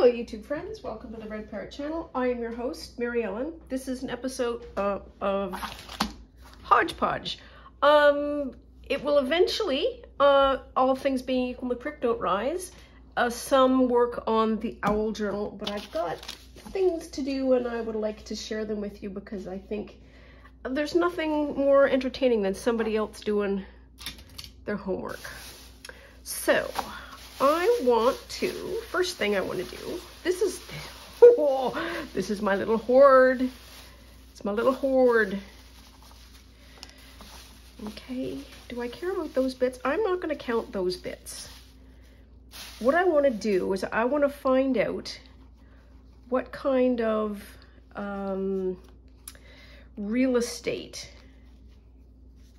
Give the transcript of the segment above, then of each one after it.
Hello YouTube friends, welcome to the Red Parrot channel. I am your host, Mary Ellen. This is an episode of Hodgepodge. It will eventually, all things being equal, the creek don't rise, some work on the owl journal, but I've got things to do and I would like to share them with you because I think there's nothing more entertaining than somebody else doing their homework. So, first thing I want to do, this is my little hoard. It's my little hoard. Okay, do I care about those bits? I'm not going to count those bits. What I want to do is I want to find out what kind of real estate,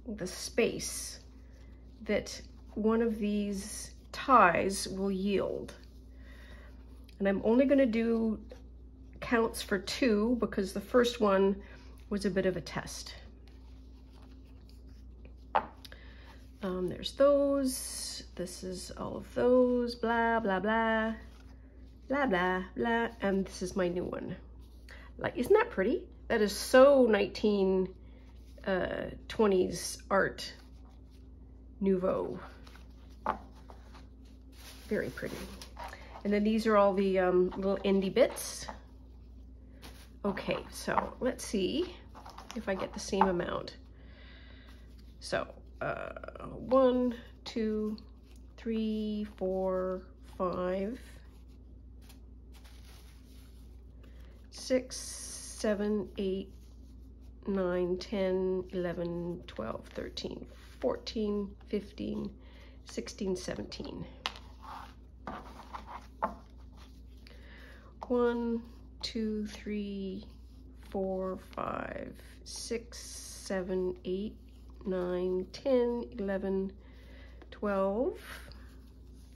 the space that one of these ties will yield. And I'm only going to do counts for 2 because the first one was a bit of a test. There's those, this is all of those, blah, blah, blah, blah, blah, blah, and this is my new one. Like, isn't that pretty? That is so 1920s art nouveau. Very pretty. And then these are all the little indie bits. Okay, so let's see if I get the same amount. So 1, 2, 3, 4, 5, 6, 7, 8, 9, 10, 11, 12, 13, 14, 15, 16, 17. 1, 2, 3, 4, 5, 6, 7, 8, 9, 10, 11, 12,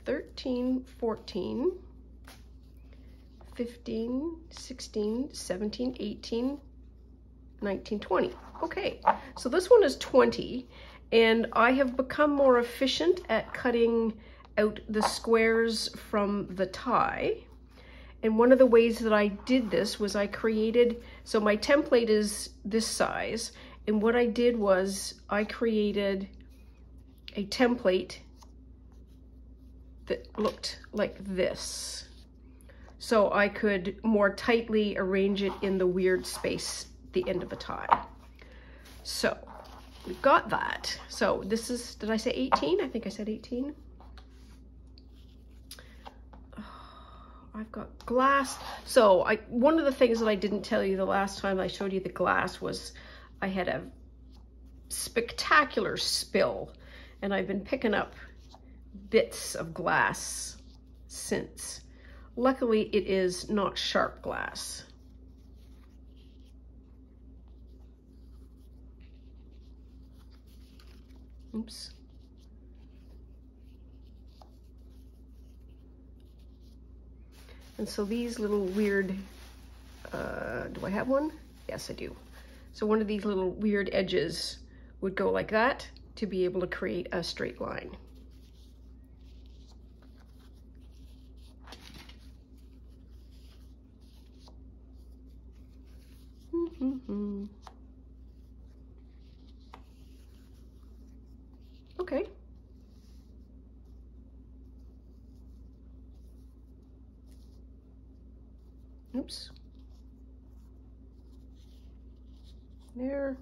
13, 14, 15, 16, 17, 18, 19, 20. Okay, so this one is 20, and I have become more efficient at cutting out the squares from the tie. And one of the ways that I did this was I created, so my template is this size, and what I did was I created a template that looked like this. So I could more tightly arrange it in the weird space at the end of the tie. So we've got that. So this is, did I say 18? I think I said 18. I've got glass. So one of the things that I didn't tell you the last time I showed you the glass was I had a spectacular spill, and I've been picking up bits of glass since. Luckily, it is not sharp glass. Oops. And so these little weird, do I have one? Yes, I do. So one of these little weird edges would go like that to be able to create a straight line. Okay. Oops. There.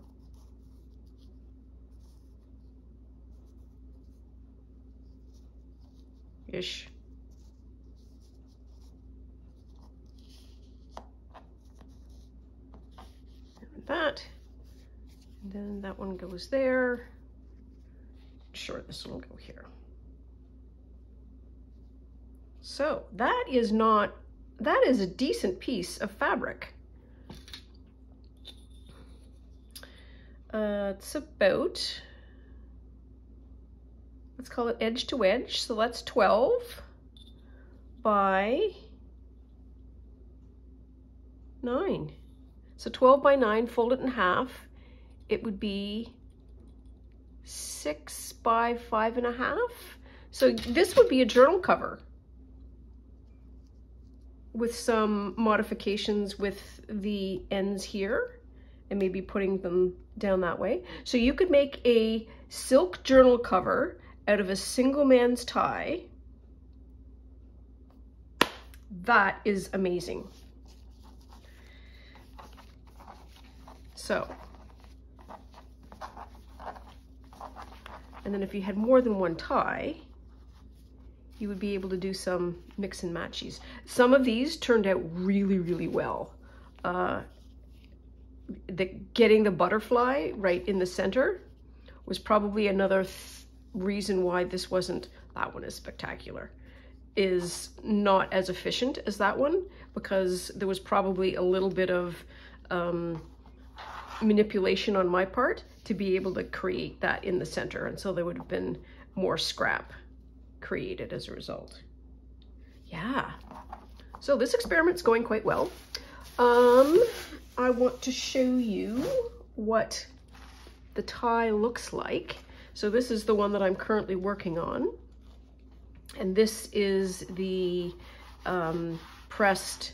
Ish. And that. And then that one goes there. Sure, this one will go here. So that is a decent piece of fabric. It's about, let's call it edge to edge. So that's 12 by 9. So 12 by 9, fold it in half. It would be 6 by 5.5. So this would be a journal cover. with some modifications with the ends here and maybe putting them down that way. So you could make a silk journal cover out of a single man's tie. That is amazing. So, and then if you had more than one tie, you would be able to do some mix and matches. Some of these turned out really, really well. Getting the butterfly right in the center was probably another reason why this wasn't, that one is spectacular, is not as efficient as that one, because there was probably a little bit of manipulation on my part to be able to create that in the center, and so there would have been more scrap created as a result. Yeah, so this experiment's going quite well. I want to show you what the tie looks like. So this is the one that I'm currently working on, and this is the pressed,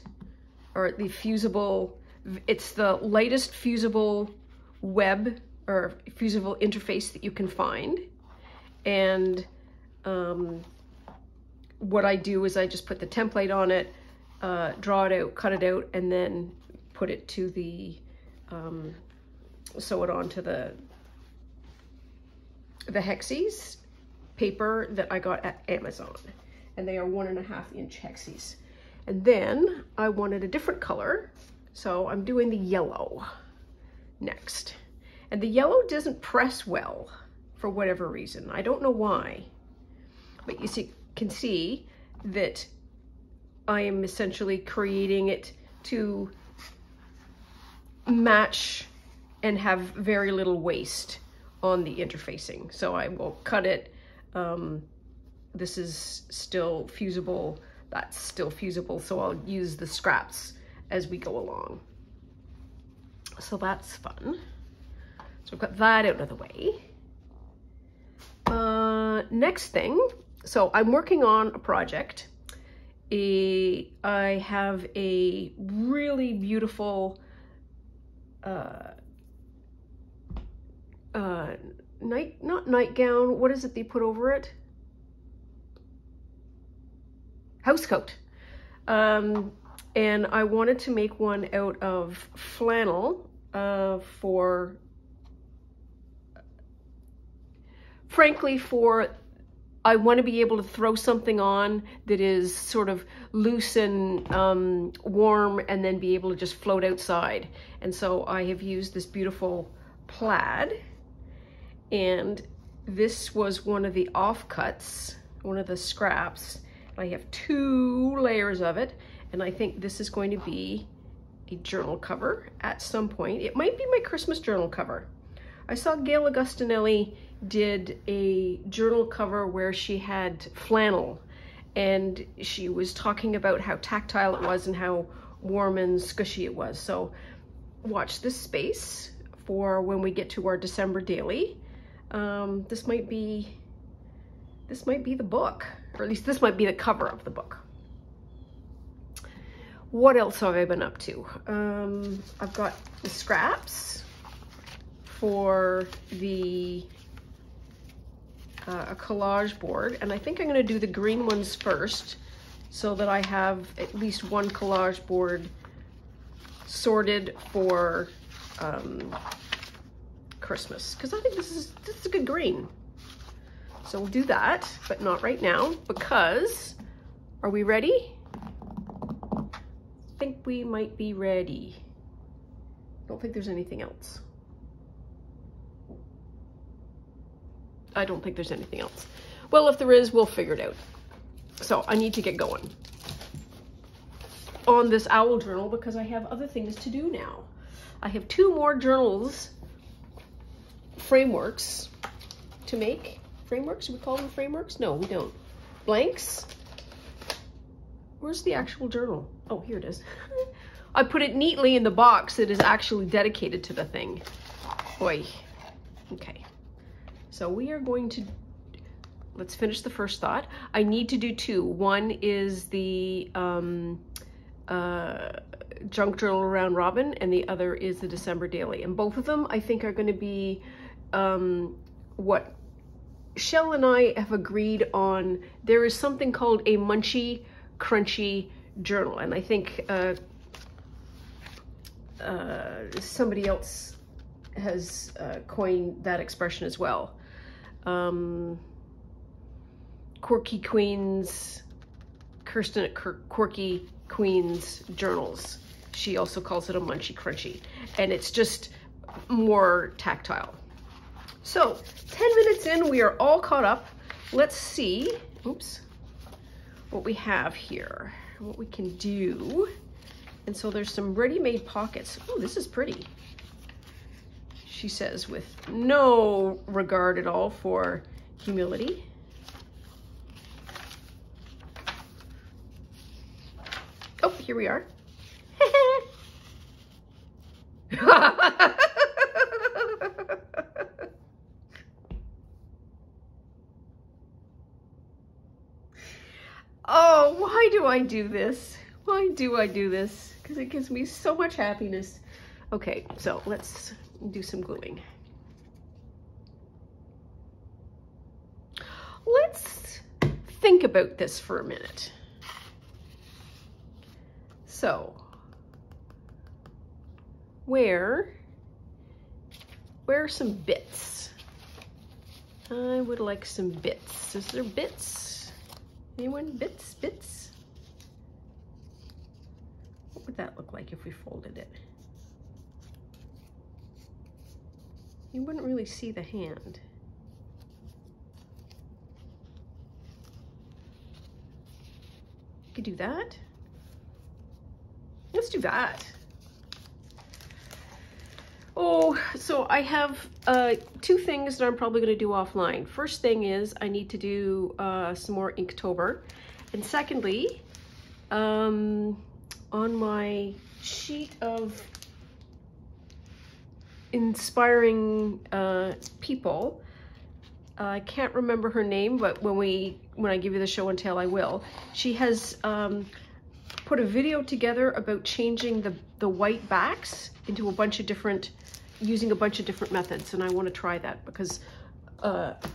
or the fusible, it's the lightest fusible web or fusible interface that you can find. And what I do is I just put the template on it, draw it out, cut it out, and then put it to the, sew it onto the hexes paper that I got at Amazon. And they are 1.5 inch hexes. And then I wanted a different color, so I'm doing the yellow next. And the yellow doesn't press well for whatever reason. I don't know why, but you can see that I am essentially creating it to match and have very little waste on the interfacing. So I will cut it. This is still fusible, that's still fusible, so I'll use the scraps as we go along. So that's fun. So I've got that out of the way. Next thing, so I'm working on a project. I have a really beautiful not nightgown, what is it they put over it? Housecoat. And I wanted to make one out of flannel frankly, I want to be able to throw something on that is sort of loose and warm, and then be able to just float outside. And so I have used this beautiful plaid, and this was one of the offcuts, one of the scraps. I have 2 layers of it, and I think this is going to be a journal cover at some point. It might be my Christmas journal cover. I saw Gail Augustinelli did a journal cover where she had flannel, and she was talking about how tactile it was and how warm and squishy it was. So watch this space for when we get to our December daily. This might be the book, or at least this might be the cover of the book. What else have I been up to? I've got the scraps for the a collage board, and I think I'm going to do the green ones first so that I have at least one collage board sorted for Christmas, because I think this is a good green. So we'll do that, but not right now, because, are we ready? I think we might be ready. I don't think there's anything else. I don't think there's anything else. Well, if there is, we'll figure it out. So I need to get going on this owl journal because I have other things to do now. I have 2 more journals, frameworks to make. Frameworks? Do we call them frameworks? No, we don't. Blanks. Where's the actual journal? Oh, here it is. I put it neatly in the box that is actually dedicated to the thing. Boy. Okay. So we are going to, let's finish the first thought. I need to do 2. One is the junk journal round robin, and the other is the December daily. And both of them I think are going to be what Shell and I have agreed on. There is something called a munchy crunchy journal, and I think somebody else has coined that expression as well. Quirky Queens, Kirsten at Quirky Queens Journals. She also calls it a munchy crunchy, and it's just more tactile. So 10 minutes in, we are all caught up. Let's see, oops, what we have here, what we can do. And so there's some ready-made pockets. Oh, this is pretty. She says with no regard at all for humility. Oh, here we are. Oh, why do I do this? Why do I do this? Because it gives me so much happiness. Okay, so let's do some gluing. Let's think about this for a minute. So, where are some bits? I would like some bits. Is there bits? Anyone? Bits? What would that look like if we folded it? You wouldn't really see the hand. You could do that. Let's do that. Oh, so I have two things that I'm probably going to do offline. First thing is I need to do some more Inktober. And secondly, on my sheet of inspiring people, I can't remember her name, but when I give you the show and tell, I will. She has put a video together about changing the white backs into a bunch of different, using a bunch of different methods, and I want to try that because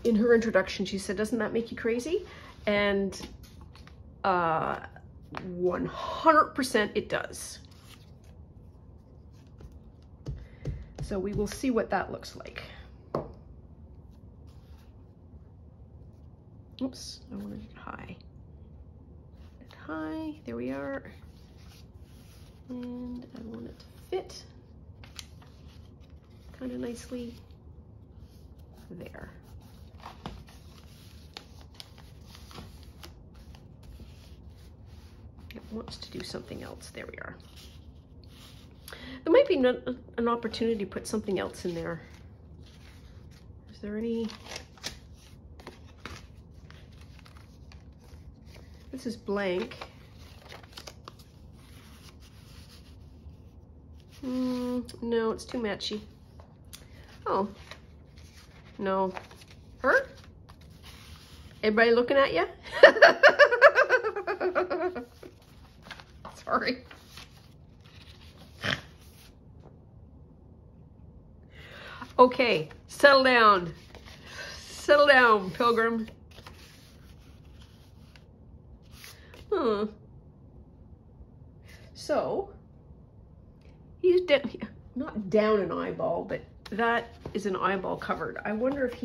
in her introduction she said, doesn't that make you crazy? And 100% it does. So we will see what that looks like. Oops, I wanted it high. High, there we are. And I want it to fit kind of nicely there. It wants to do something else. There we are. There might be an opportunity to put something else in there. Is there any? This is blank. No, it's too matchy. Oh, no. Her? Everybody looking at you? Sorry. Okay, settle down. Settle down, Pilgrim. So, he's not down an eyeball, but that is an eyeball covered. I wonder if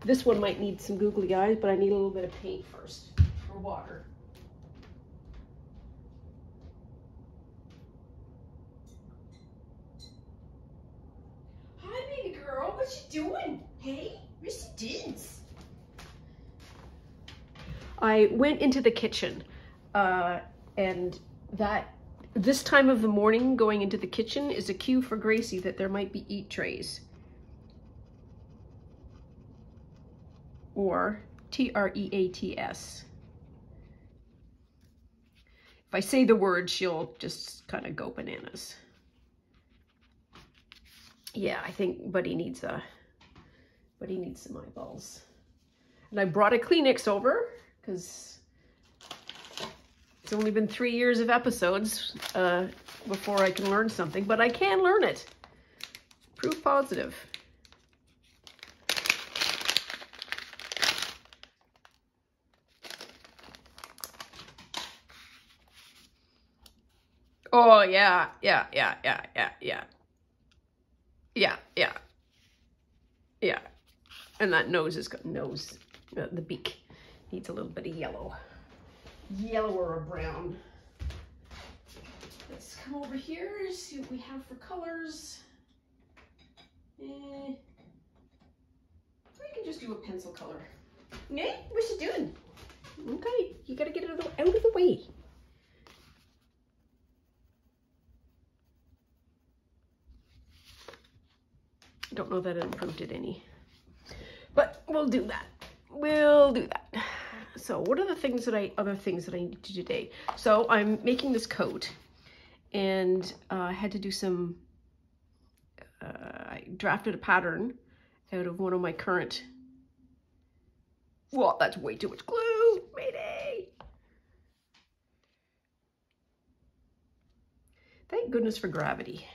this one might need some googly eyes, but I need a little bit of paint first, or water. Hi, baby girl, what you doing? Hey, where's the dins? I went into the kitchen, and this time of the morning going into the kitchen is a cue for Gracie that there might be eat trays. Or T-R-E-A-T-S. If I say the word, she'll just kind of go bananas. Yeah, I think Buddy needs some eyeballs. And I brought a Kleenex over because It's only been 3 years of episodes before I can learn something, but I can learn it. Proof positive. Oh, yeah. And that nose is got the beak needs a little bit of yellow. Yellower or brown. Let's come over here, see what we have for colors. We can just do a pencil color. Yeah, what's you doing? Okay, you gotta get it out of the way. I don't know that it improved it any, but we'll do that. We'll do that. So what are the things that other things that I need to do today? So I'm making this coat, and I had to do some, I drafted a pattern out of one of my current, well, that's way too much glue, mayday. Thank goodness for gravity.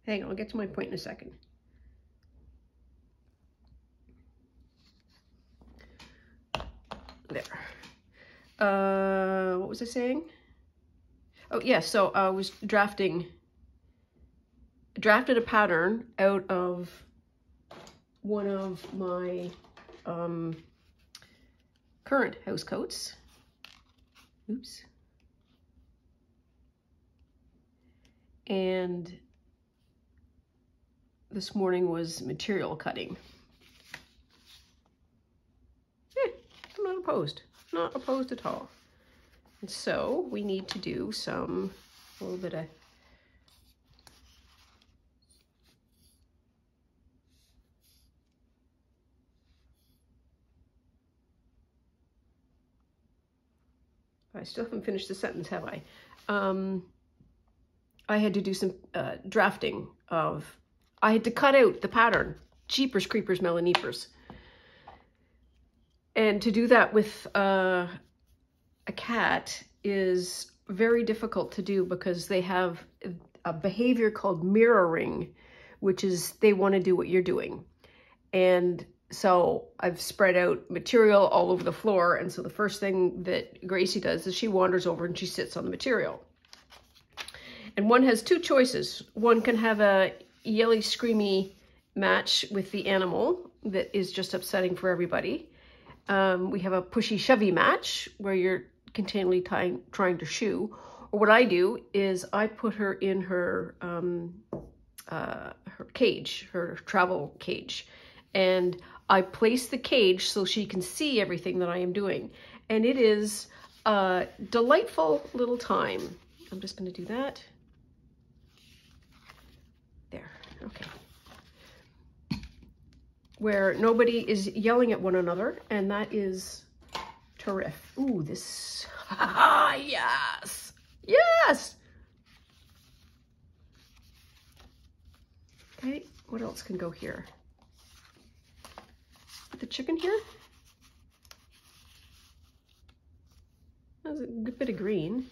Hang on, I'll get to my point in a second. There. What was I saying? Oh, yeah, so I was drafted a pattern out of one of my current house coats. Oops. And this morning was material cutting. I'm not opposed at all. And so we need to do a little bit of I still haven't finished the sentence, have I? I had to do some drafting of, I had to cut out the pattern, Jeepers Creepers Melaniepers. And to do that with a cat is very difficult to do because they have a behavior called mirroring, which is they want to do what you're doing. And so I've spread out material all over the floor. And so the first thing that Gracie does is she wanders over and she sits on the material. And one has two choices. One can have a yelly, screamy match with the animal that is just upsetting for everybody. We have a pushy, shovey match where you're continually trying to shoo. Or what I do is I put her in her cage, her travel cage. And I place the cage so she can see everything that I am doing. And it is a delightful little time. I'm just going to do that. There, okay. Where nobody is yelling at one another, and that is terrific. Ooh, this, yes, yes. Okay, what else can go here? The chicken here. That's a good bit of green.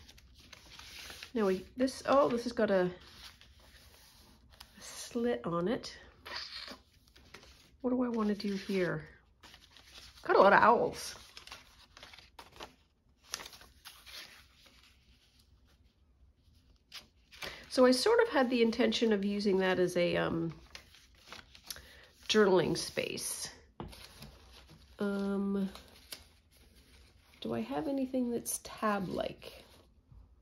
Now this has got a slit on it. What do I want to do here? Got a lot of owls. So I sort of had the intention of using that as a journaling space. Do I have anything that's tab-like?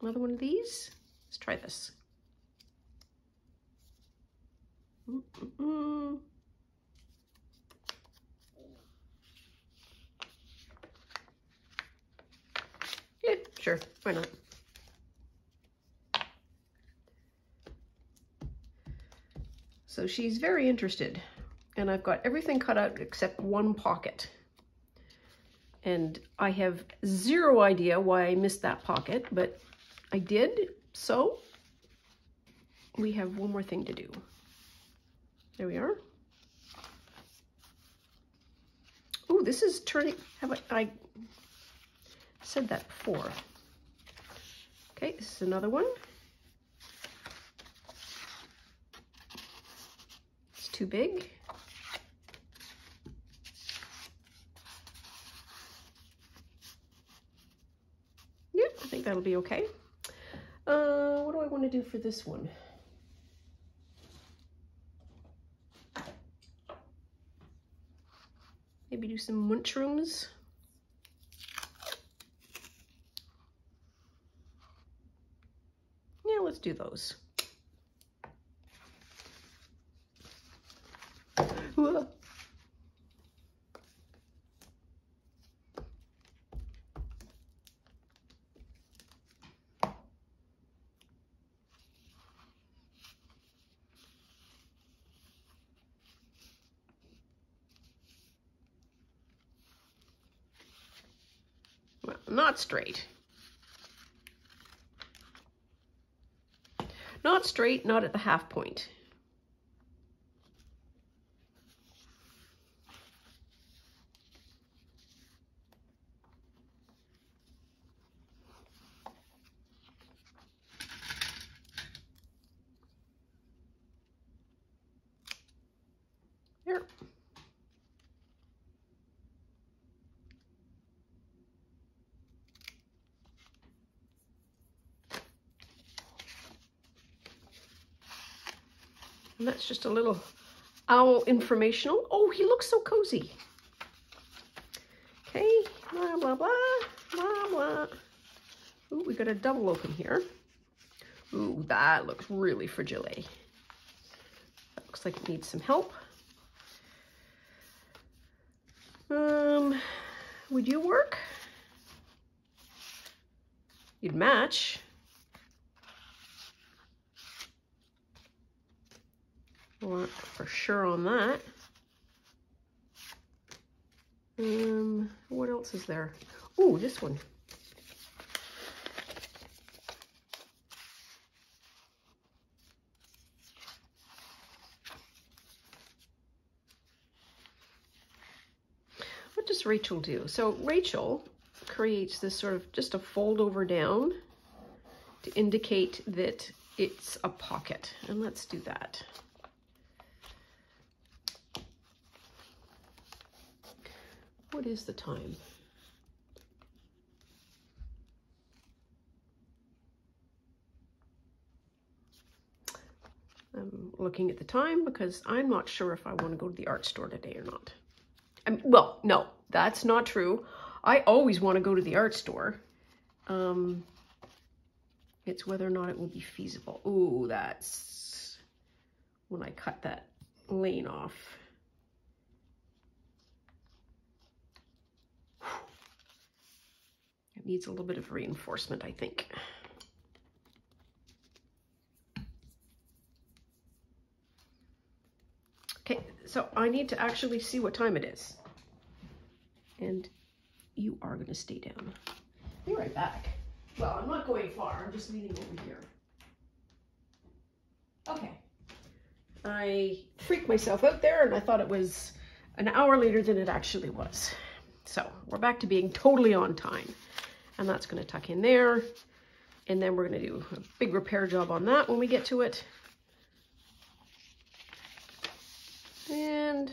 Another one of these? Let's try this. Yeah, sure, why not? So she's very interested, and I've got everything cut out except one pocket. And I have zero idea why I missed that pocket, but I did, so we have one more thing to do. There we are. Oh, this is turning, have I said that before. Okay, this is another one. It's too big. Yeah, I think that'll be okay. What do I want to do for this one? Maybe do some mushrooms. Yeah, let's do those. Whoa. Well, not straight. Not straight, not at the half point. There. And that's just a little owl informational. Oh, he looks so cozy. Okay, blah, blah, blah, blah, blah. Ooh, we got a double open here. Ooh, that looks really fragile. That looks like it needs some help. Would you work? You'd match. Well, for sure on that. What else is there? Ooh, this one. What does Rachel do? So Rachel creates this sort of just a fold over down to indicate that it's a pocket. And let's do that. What is the time? I'm looking at the time because I'm not sure if I want to go to the art store today or not. Well, no, that's not true. I always want to go to the art store. It's whether or not it will be feasible. Ooh, that's when I cut that lane off. It needs a little bit of reinforcement, I think. Okay, so I need to actually see what time it is. And you are going to stay down. Be right back. Well, I'm not going far. I'm just leaning over here. Okay. I freaked myself out there and I thought it was an hour later than it actually was. So we're back to being totally on time. And that's going to tuck in there. And then we're going to do a big repair job on that when we get to it. And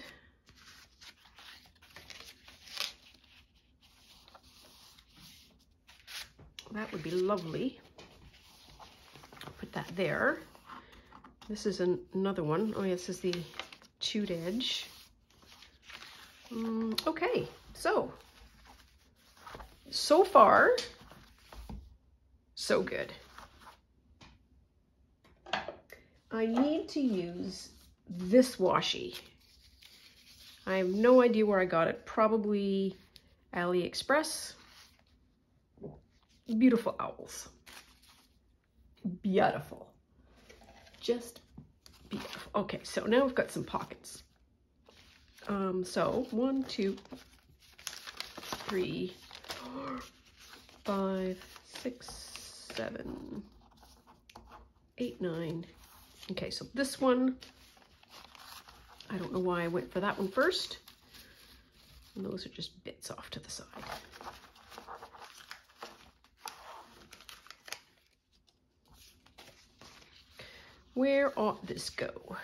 that would be lovely. I'll put that there. This is another one. Oh, yeah, this is the chewed edge. Okay, so far, so good. I need to use this washi. I have no idea where I got it. Probably AliExpress. Beautiful owls. Beautiful. Just beautiful. Okay, so now we've got some pockets. So 1, 2, 3, 4, 5, 6, 7, 8, 9. Okay, so this one, I don't know why I went for that one first. And those are just bits off to the side. Where ought this go?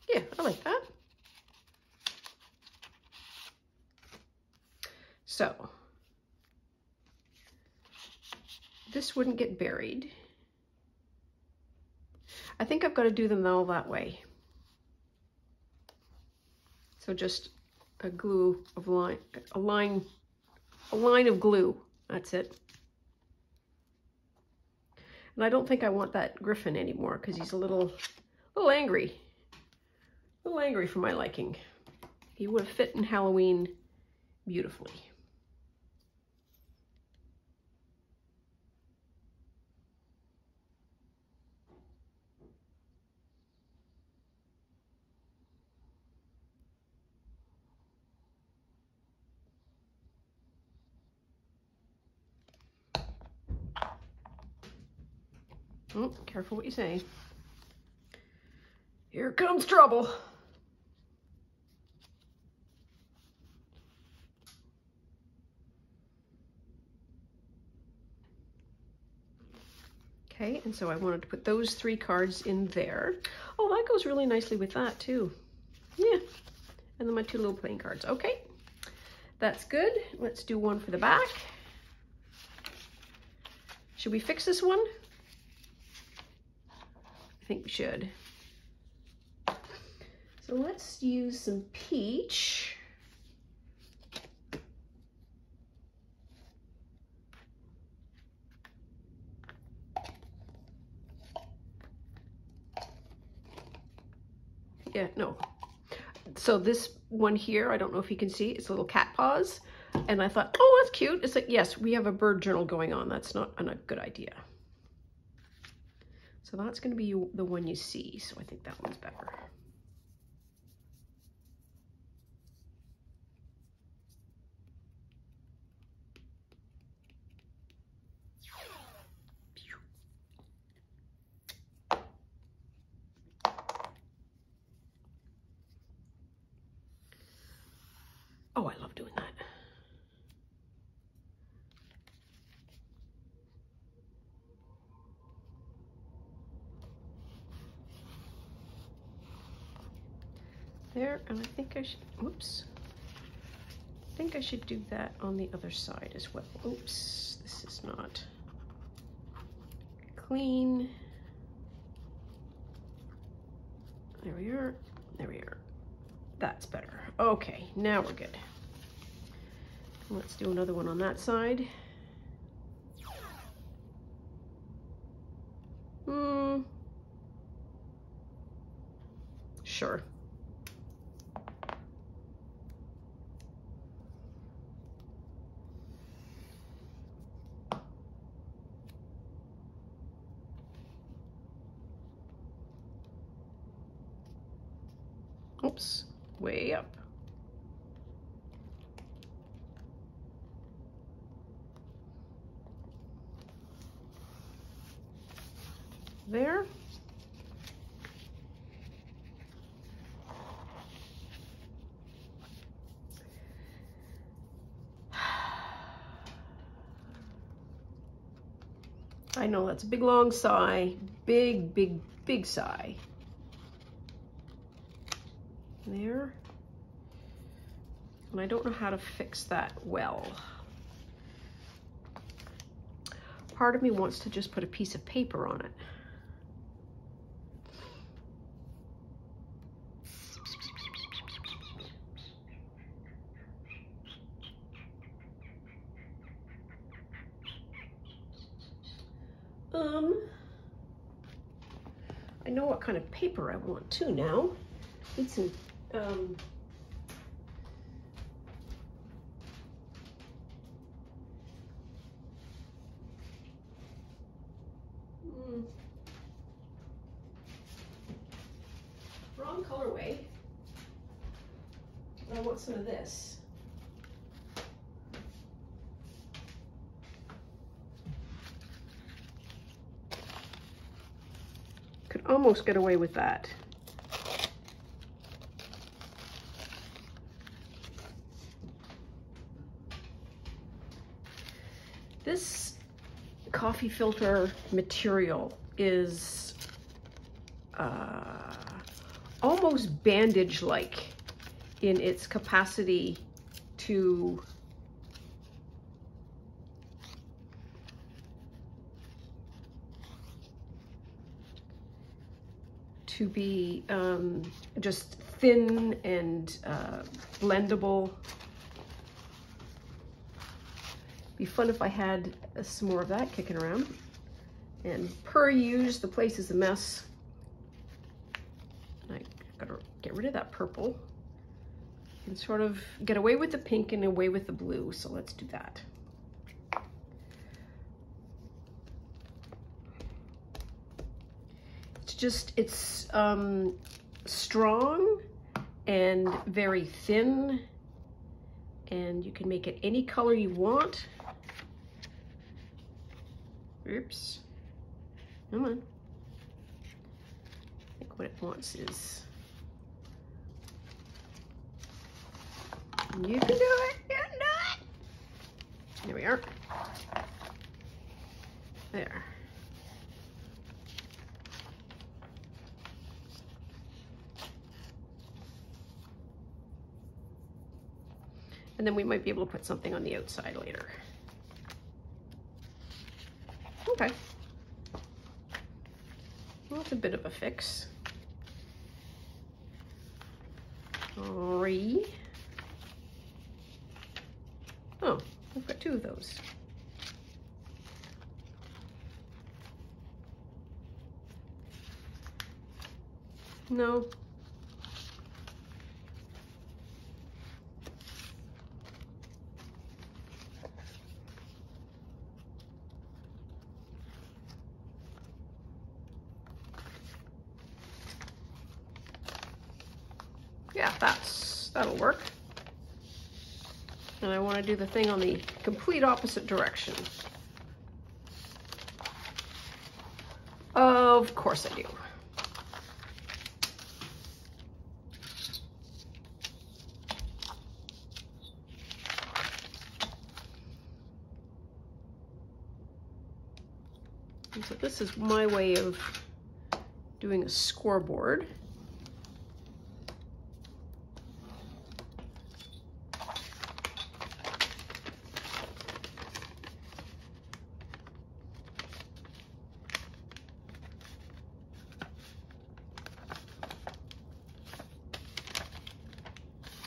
Yeah, I like that. So, this wouldn't get buried. I think I've got to do them all that way. So just a glue of line, a line of glue. That's it. And I don't think I want that griffin anymore because he's a little angry. A little angry for my liking. He would have fit in Halloween beautifully. Oh, careful what you say. Here comes trouble. Okay, and so I wanted to put those 3 cards in there. Oh, that goes really nicely with that too. Yeah, and then my 2 little playing cards. Okay, that's good. Let's do one for the back. Should we fix this one? I think we should. So let's use some peach. Yeah, no. So this one here, I don't know if you can see, it's little cat paws. And I thought, oh, that's cute. It's like, yes, we have a bird journal going on. That's not a good idea. So that's going to be the one you see. So I think that one's better. Oh, I love doing that. There, and I think I should, whoops. I think I should do that on the other side as well. Oops, this is not clean. There we are, there we are. That's better. Okay, now we're good. Let's do another one on that side. Sure. Oops, way up. There. I know that's a big long sigh, big, big, big sigh. There. And I don't know how to fix that well. Part of me wants to just put a piece of paper on it. I know what kind of paper I want too now. Need some wrong colorway. But I want some of this. Could almost get away with that. This coffee filter material is almost bandage-like in its capacity to be just thin and blendable. Be fun if I had some more of that kicking around. And per use, the place is a mess. I gotta get rid of that purple and sort of get away with the pink and away with the blue. So let's do that. It's strong and very thin, and you can make it any color you want. Oops. Come on. I think what it wants is, you can do it, you can do it. There we are. There. And then we might be able to put something on the outside later. Okay. Well, that's a bit of a fix. 3. Oh, I've got 2 of those. No. Yeah, that'll work. And I want to do the thing on the complete opposite direction. Of course I do. And so this is my way of doing a scoreboard.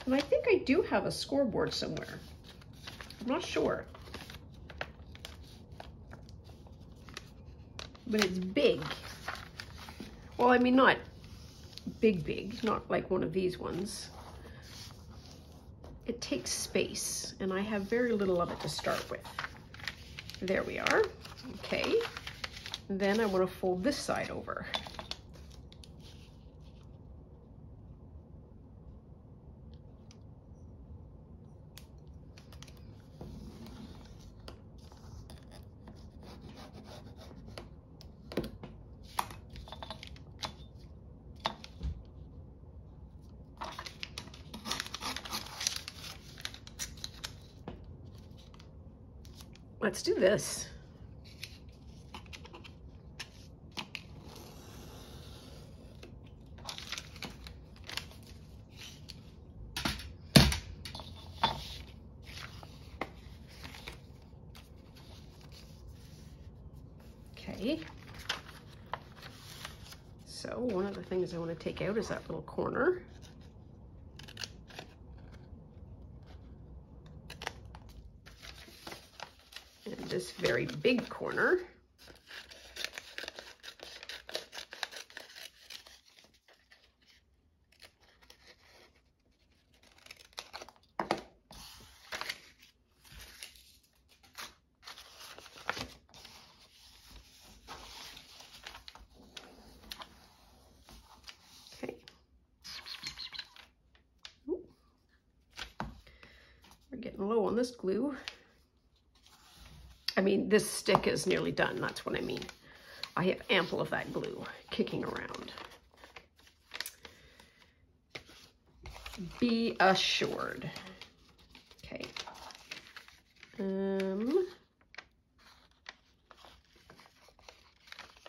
And I think I do have a scoreboard somewhere. I'm not sure. But it's big. Well, I mean, not big, not like one of these ones. It takes space, and I have very little of it to start with. There we are. Okay. And then I want to fold this side over. Let's do this. Okay. So one of the things I want to take out is that little corner. This very big corner. Okay. on this glue. I mean, this stick is nearly done. That's what I mean. I have ample of that glue kicking around. Be assured. Okay.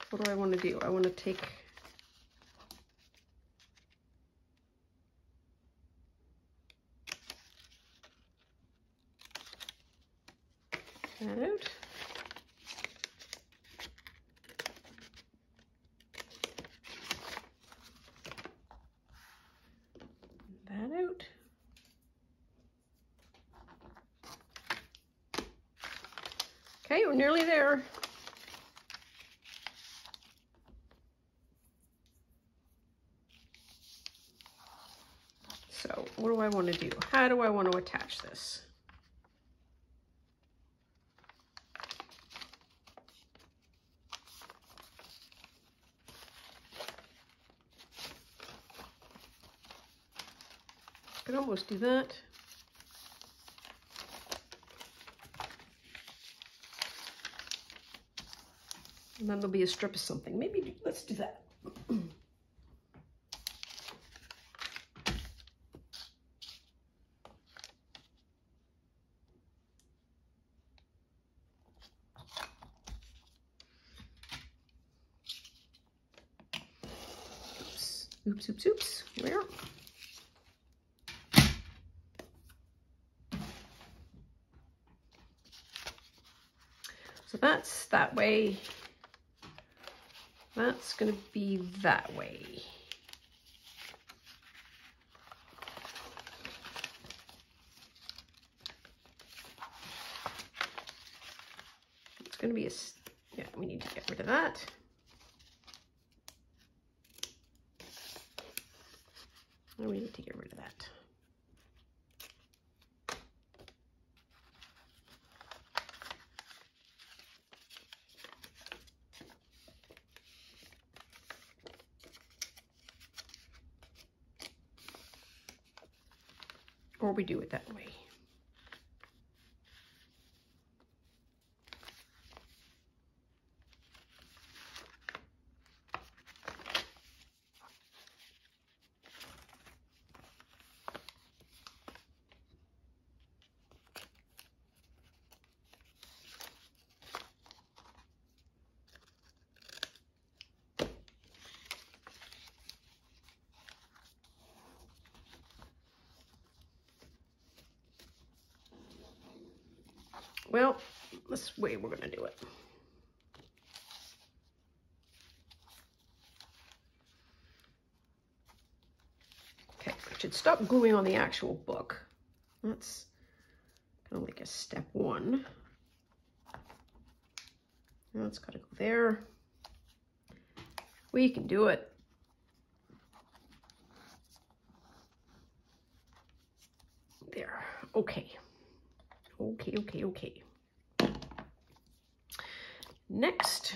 What do I want to do? I want to take that out. That out. Okay, we're nearly there. So what do I want to do? How do I want to attach this? I could almost do that. And then there'll be a strip of something. Maybe let's do that. Oops, oops, oops. Where? So that's that way. That's going to be that way. It's going to be a, yeah, we need to get rid of that. And we need to get rid of that. Or we do it that way. Well, this way we're going to do it. Okay, I should stop gluing on the actual book. That's kind of like a step one. Now it's got to go there. We can do it. There. Okay. Okay, okay, okay. Next.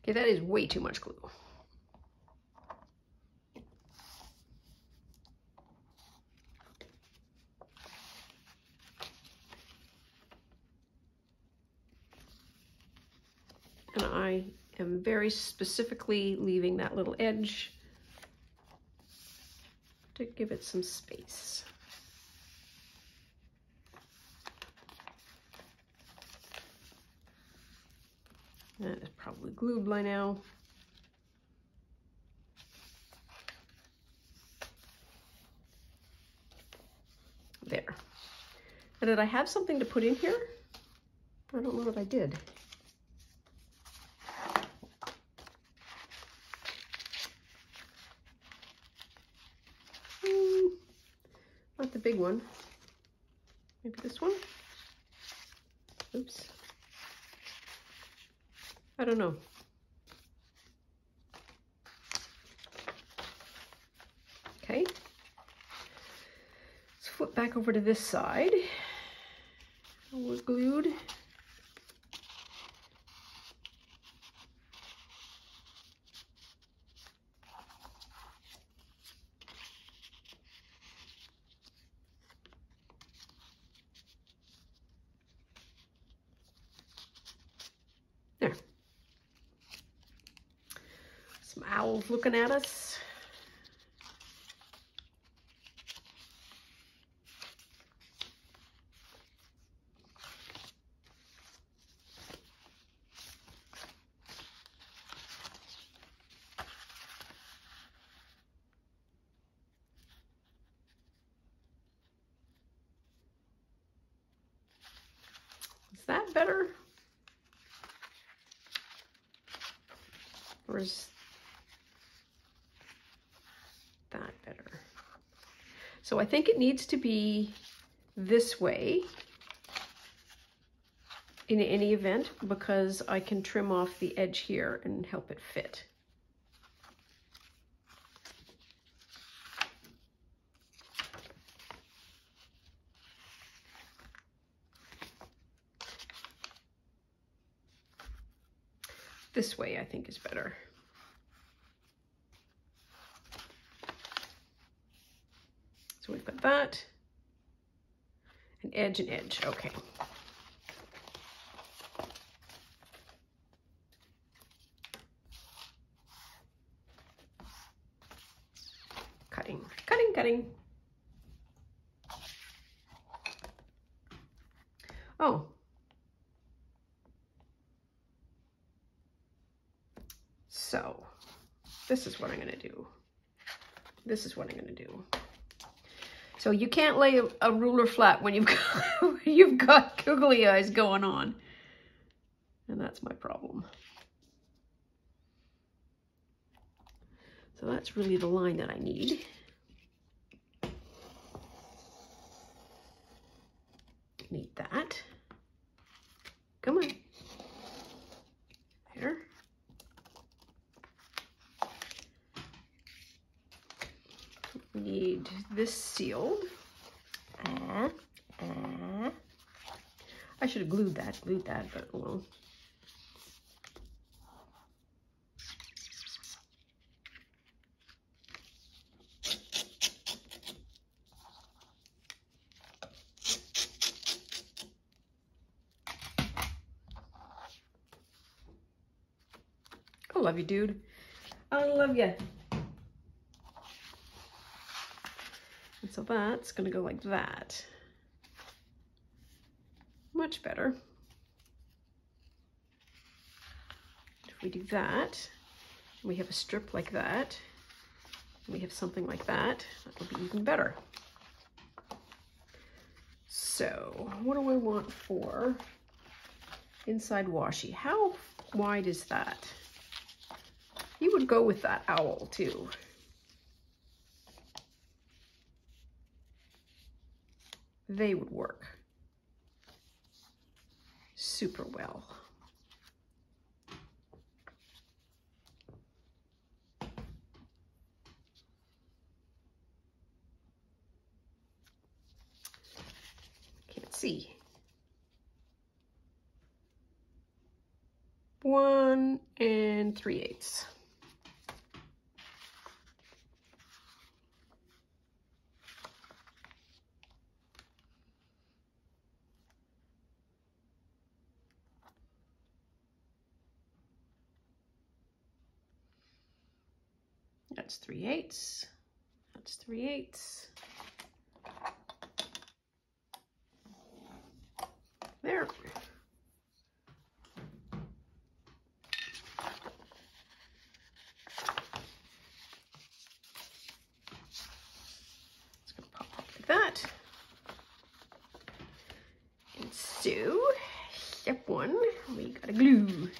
Okay, that is way too much glue. And I am very specifically leaving that little edge to give it some space. That is probably glued by now. There. And did I have something to put in here? I don't know what I did. Not the big one. Maybe this one? Oops. I don't know. Okay. Let's flip back over to this side. We're glued. There. Some owls looking at us. Is that better? Or is that better? So I think it needs to be this way in any event, because I can trim off the edge here and help it fit. This way, I think, is better. So we've got that, an edge and edge, okay. Cutting, cutting, cutting. Oh. So, this is what I'm going to do. This is what I'm going to do. So you can't lay a ruler flat when you've got googly eyes going on. And that's my problem. So that's really the line that I need. Need that. Come on. There. We need this sealed. I should have glued that, but well. I love you, dude. I love you. And so that's going to go like that. Much better. If we do that, we have a strip like that, and we have something like that, that will be even better. So what do I want for inside washi? How wide is that? You would go with that owl too. They would work super well. Can't see. 1 3/8. That's 3/8. That's 3/8. There. It's going to pop up like that. And so, step 1, we got to glue.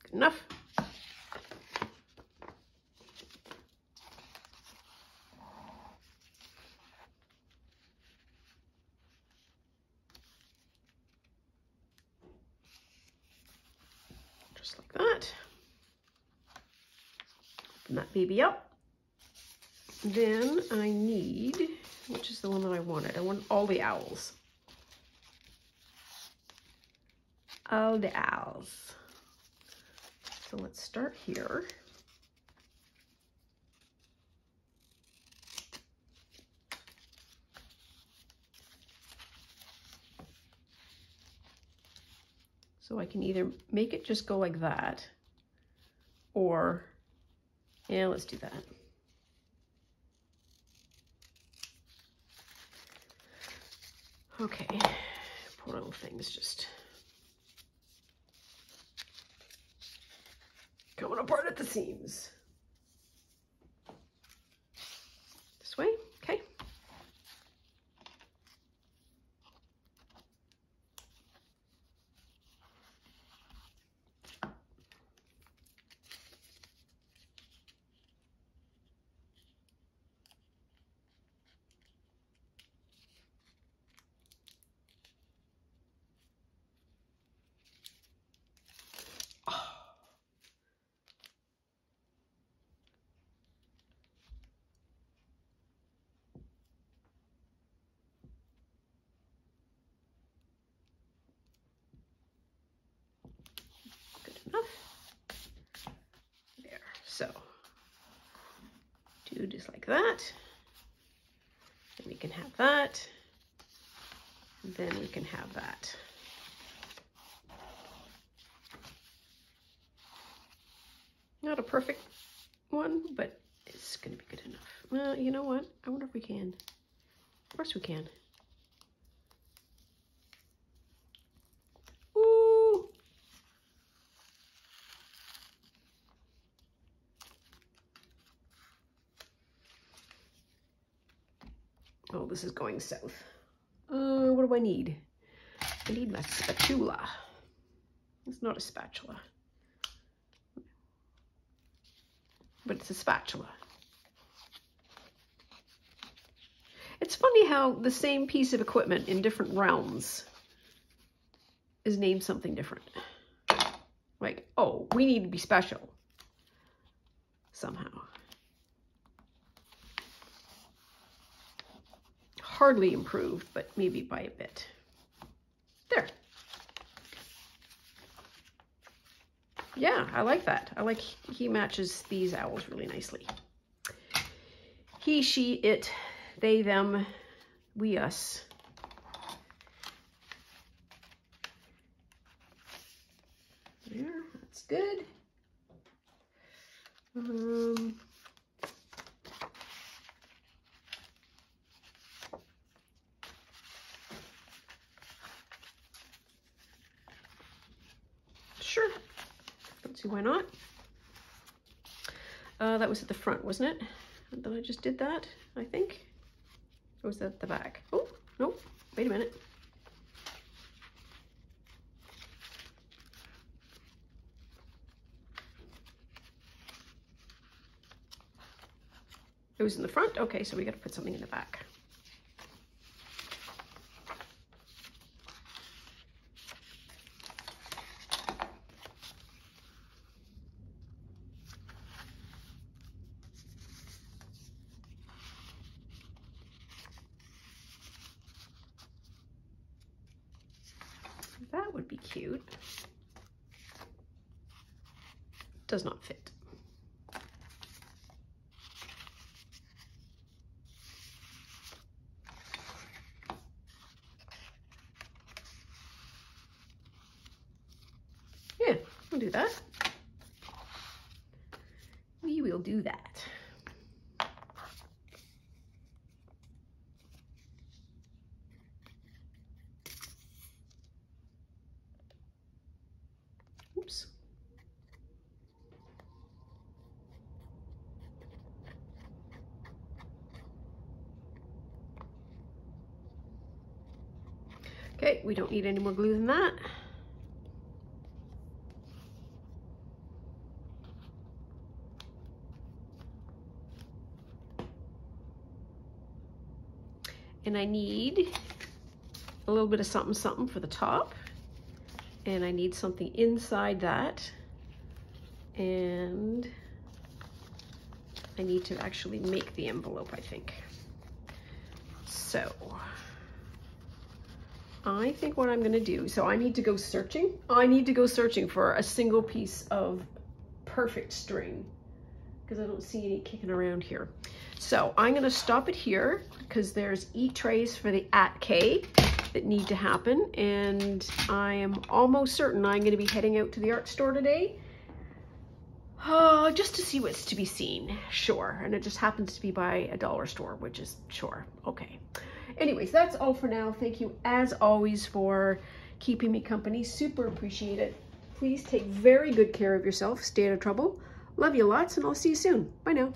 Good enough. Just like that. Open that baby up. Then I need, which is the one that I wanted? I want all the owls. All the owls. So let's start here. So I can either make it just go like that, or, yeah, let's do that. Okay, poor little things just coming apart at the seams. This way, okay. There, so do just like that. Then we can have that. And then we can have that. Not a perfect one, but it's going to be good enough. Well, you know what? I wonder if we can. Of course we can. Oh, this is going south. What do I need? I need my spatula. It's not a spatula, but it's a spatula. It's funny how the same piece of equipment in different realms is named something different. Like, oh, we need to be special somehow. Hardly improved, but maybe by a bit. There. Yeah, I like that. I like he matches these owls really nicely. He, she, it, they, them, we, us. There, that's good. Sure. Don't see why not. That was at the front, wasn't it? That I just did that, I think. Or was that at the back? Oh, no, wait a minute. It was in the front? Okay, so we got to put something in the back. That would be cute. Does not fit. Yeah, we'll do that. We will do that. Oops. Okay, we don't need any more glue than that. And I need a little bit of something something for the top. And I need something inside that. And I need to actually make the envelope, I think. So I think what I'm gonna do, so I need to go searching. I need to go searching for a single piece of perfect string because I don't see any kicking around here. So I'm gonna stop it here because there's trays for the @K that need to happen. And I am almost certain I'm gonna be heading out to the art store today. Just to see what's to be seen, sure. And it just happens to be by a dollar store, which is sure, okay. Anyways, that's all for now. Thank you as always for keeping me company. Super appreciate it. Please take very good care of yourself. Stay out of trouble. Love you lots, and I'll see you soon. Bye now.